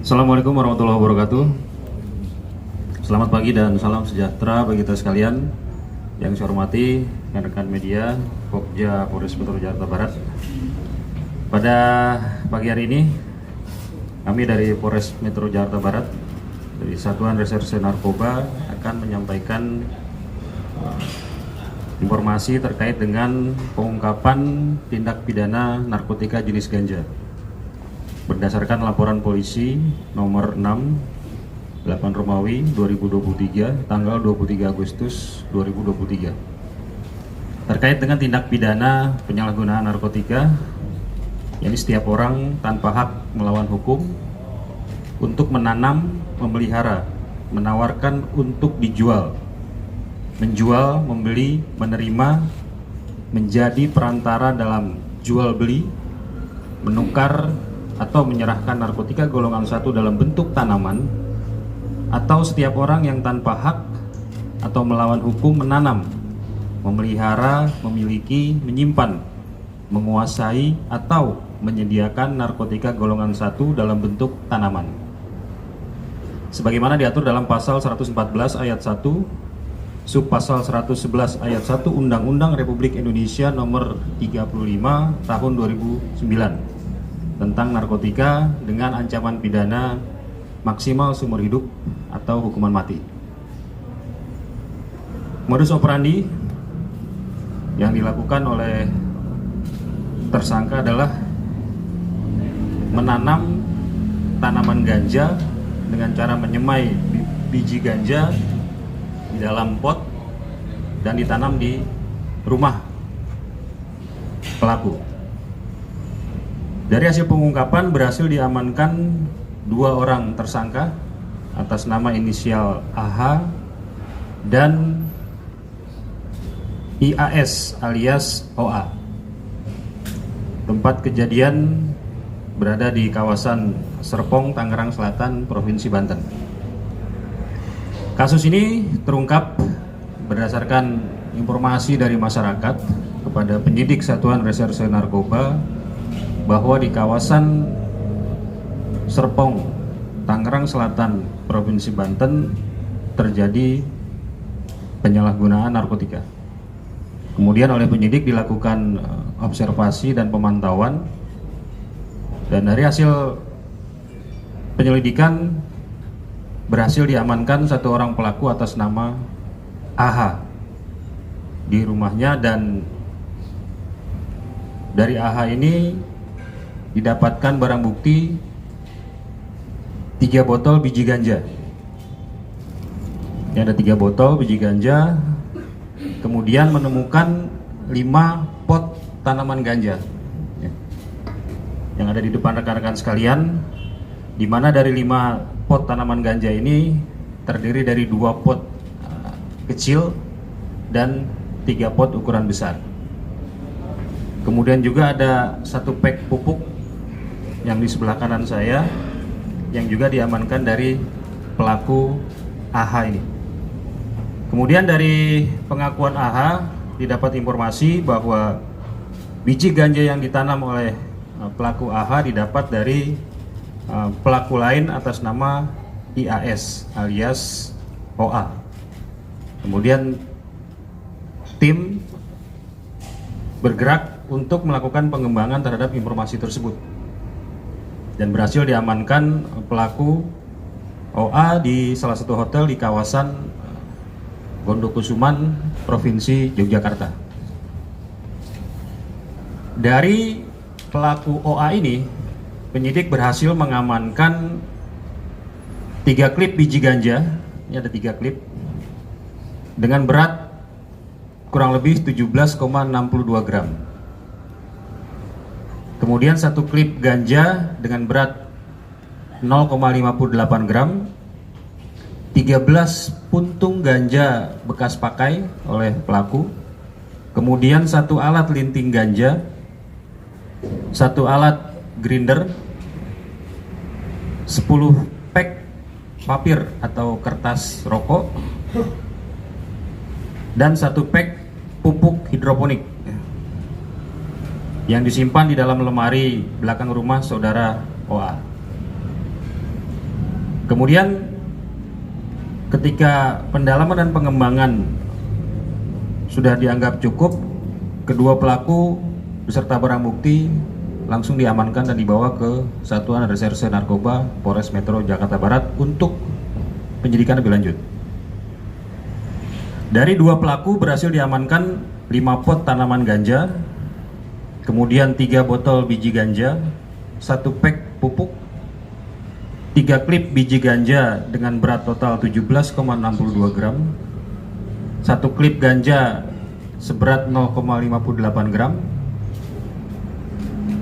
Assalamualaikum warahmatullahi wabarakatuh. Selamat pagi dan salam sejahtera bagi kita sekalian. Yang saya hormati rekan-rekan media Pokja Polres Metro Jakarta Barat. Pada pagi hari ini kami dari Polres Metro Jakarta Barat dari Satuan Reserse Narkoba akan menyampaikan informasi terkait dengan pengungkapan tindak pidana narkotika jenis ganja berdasarkan laporan polisi nomor 6 8 Romawi 2023 tanggal 23 Agustus 2023 terkait dengan tindak pidana penyalahgunaan narkotika, yakni setiap orang tanpa hak melawan hukum untuk menanam, memelihara, menawarkan untuk dijual, menjual, membeli, menerima, menjadi perantara dalam jual beli, menukar atau menyerahkan narkotika golongan 1 dalam bentuk tanaman, atau setiap orang yang tanpa hak atau melawan hukum menanam, memelihara, memiliki, menyimpan, menguasai atau menyediakan narkotika golongan 1 dalam bentuk tanaman sebagaimana diatur dalam pasal 114 ayat 1 subpasal 111 ayat 1 Undang-Undang Republik Indonesia nomor 35 tahun 2009 tentang narkotika dengan ancaman pidana maksimal seumur hidup atau hukuman mati. Modus operandi yang dilakukan oleh tersangka adalah menanam tanaman ganja dengan cara menyemai biji ganja di dalam pot dan ditanam di rumah pelaku. Dari hasil pengungkapan berhasil diamankan 2 orang tersangka atas nama inisial AH dan IAS alias OA. Tempat kejadian berada di kawasan Serpong, Tangerang Selatan, Provinsi Banten. Kasus ini terungkap berdasarkan informasi dari masyarakat kepada penyidik Satuan Reserse Narkoba bahwa di kawasan Serpong, Tangerang Selatan, Provinsi Banten terjadi penyalahgunaan narkotika. Kemudian oleh penyidik dilakukan observasi dan pemantauan, dan dari hasil penyelidikan berhasil diamankan 1 orang pelaku atas nama AH di rumahnya, dan dari AH ini didapatkan barang bukti 3 botol biji ganja. Ini ada 3 botol biji ganja. Kemudian menemukan 5 pot tanaman ganja yang ada di depan rekan-rekan sekalian, di mana dari 5 pot tanaman ganja ini terdiri dari 2 pot kecil dan 3 pot ukuran besar. Kemudian juga ada 1 pack pupuk yang di sebelah kanan saya yang juga diamankan dari pelaku AH ini. Kemudian dari pengakuan AH didapat informasi bahwa biji ganja yang ditanam oleh pelaku AH didapat dari pelaku lain atas nama IAS alias OA. Kemudian tim bergerak untuk melakukan pengembangan terhadap informasi tersebut dan berhasil diamankan pelaku OA di salah satu hotel di kawasan Gondokusuman, Provinsi Yogyakarta. Dari pelaku OA ini, penyidik berhasil mengamankan 3 klip biji ganja. Ini ada 3 klip dengan berat kurang lebih 17,62 gram. Kemudian 1 klip ganja dengan berat 0,58 gram, 13 puntung ganja bekas pakai oleh pelaku, kemudian 1 alat linting ganja, 1 alat grinder, 10 pack papir atau kertas rokok, dan 1 pack pupuk hidroponik yang disimpan di dalam lemari belakang rumah saudara OA. Kemudian ketika pendalaman dan pengembangan sudah dianggap cukup, kedua pelaku beserta barang bukti langsung diamankan dan dibawa ke Satuan Reserse Narkoba Polres Metro Jakarta Barat untuk penyidikan lebih lanjut. Dari dua pelaku berhasil diamankan 5 pot tanaman ganja, kemudian 3 botol biji ganja, 1 pack pupuk, 3 klip biji ganja dengan berat total 17,62 gram, 1 klip ganja seberat 0,58 gram,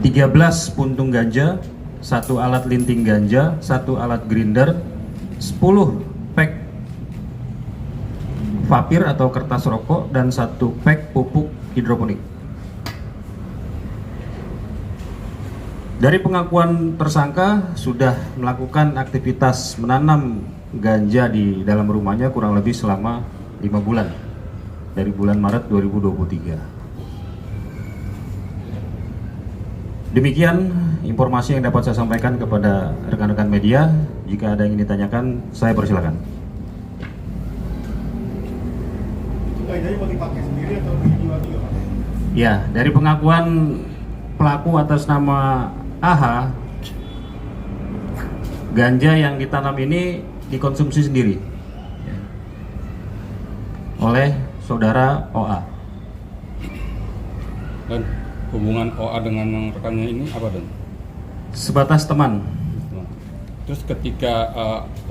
13 puntung ganja, 1 alat linting ganja, 1 alat grinder, 10 pack vapir atau kertas rokok, dan 1 pack pupuk hidroponik. Dari pengakuan tersangka sudah melakukan aktivitas menanam ganja di dalam rumahnya kurang lebih selama 5 bulan dari bulan Maret 2023. Demikian informasi yang dapat saya sampaikan kepada rekan-rekan media. Jika ada yang ingin ditanyakan, saya persilakan. Ganjanya mau dipakai sendiri atau dijual juga, Pak? Ya, dari pengakuan pelaku atas nama AH, ganja yang ditanam ini dikonsumsi sendiri oleh saudara OA. Dan hubungan OA dengan rekannya ini apa, Dan? Sebatas teman. Terus ketika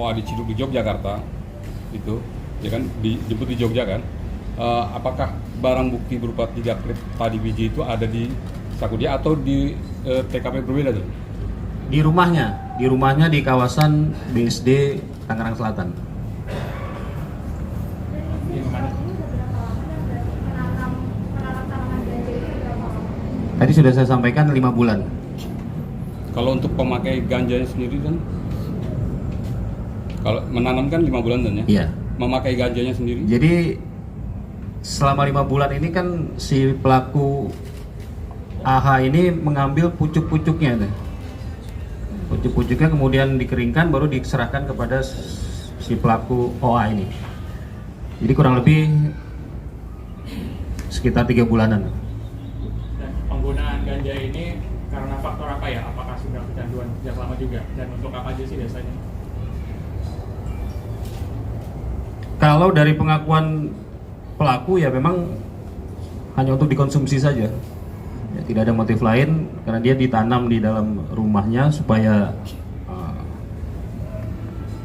OA diciduk di Yogyakarta, itu, ya kan, dijemput di Jogja kan, apakah barang bukti berupa 3 klip padi biji itu ada di saku dia atau di TKP berbeda tuh? Di rumahnya di kawasan BSD Tangerang Selatan. Tadi sudah saya sampaikan 5 bulan. Kalau untuk pemakai ganjanya sendiri, Dan, kalau menanam kan 5 bulan, Dan, ya? Iya. Memakai ganjanya sendiri? Jadi selama 5 bulan ini kan si pelaku AH ini mengambil pucuk-pucuknya, pucuk-pucuknya kemudian dikeringkan baru diserahkan kepada si pelaku OA ini. Jadi kurang lebih sekitar 3 bulanan. Dan penggunaan ganja ini karena faktor apa ya? Apakah sudah kecanduan sejak lama juga? Dan untuk apa aja sih biasanya? Kalau dari pengakuan pelaku ya memang hanya untuk dikonsumsi saja. Ya, tidak ada motif lain karena dia ditanam di dalam rumahnya supaya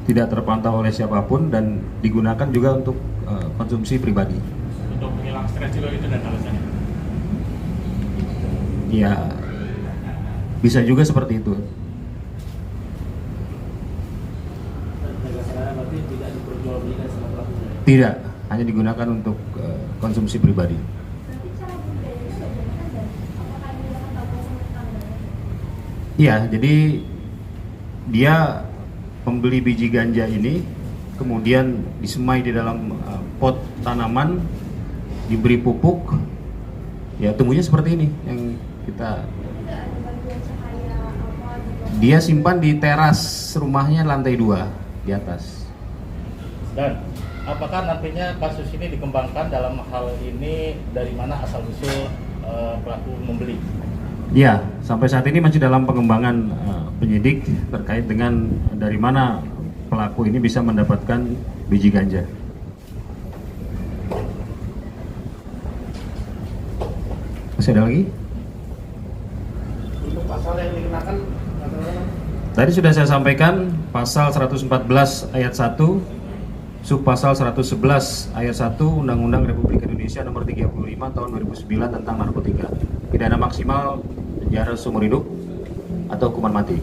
tidak terpantau oleh siapapun dan digunakan juga untuk konsumsi pribadi. Untuk menghilang stres juga itu dan alasannya? Ya bisa juga seperti itu. Tidak, hanya digunakan untuk konsumsi pribadi. Iya, jadi dia membeli biji ganja ini, kemudian disemai di dalam pot tanaman, diberi pupuk, ya tumbuhnya seperti ini yang kita. Dia simpan di teras rumahnya lantai 2 di atas. Dan apakah nantinya kasus ini dikembangkan dalam hal ini dari mana asal usul pelaku membeli? Ya, sampai saat ini masih dalam pengembangan penyidik terkait dengan dari mana pelaku ini bisa mendapatkan biji ganja. Masih ada lagi? Untuk pasal yang dikenakan, Tadi sudah saya sampaikan pasal 114 ayat 1, subpasal 111 ayat 1 Undang-Undang Republik Indonesia nomor 35 tahun 2009 tentang narkotika. Pidana maksimal penjara seumur hidup atau hukuman mati.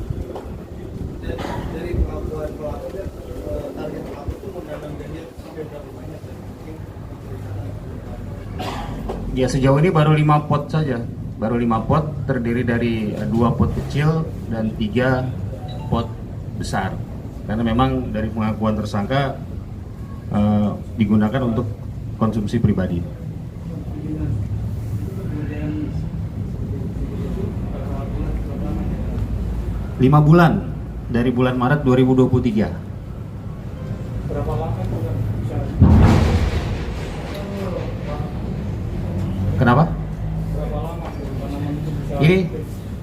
dari pengakuan pelaku, target pelaku itu menanam ganja sampai berapa banyak? Ya sejauh ini baru 5 pot saja. Baru 5 pot terdiri dari 2 pot kecil dan 3 pot besar. Karena memang dari pengakuan tersangka digunakan untuk konsumsi pribadi. Kemudian 5 bulan dari bulan Maret 2023. Kenapa? Ini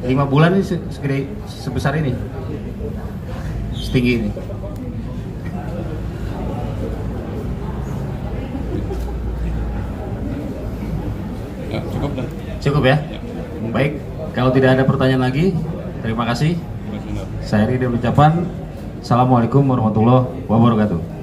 5 bulan ini segede sebesar ini, setinggi ini. Ya, cukup dah. Cukup ya? Ya. Baik, kalau tidak ada pertanyaan lagi, terima kasih. Terima kasih. Saya Ridho ucapan. Assalamualaikum warahmatullahi wabarakatuh.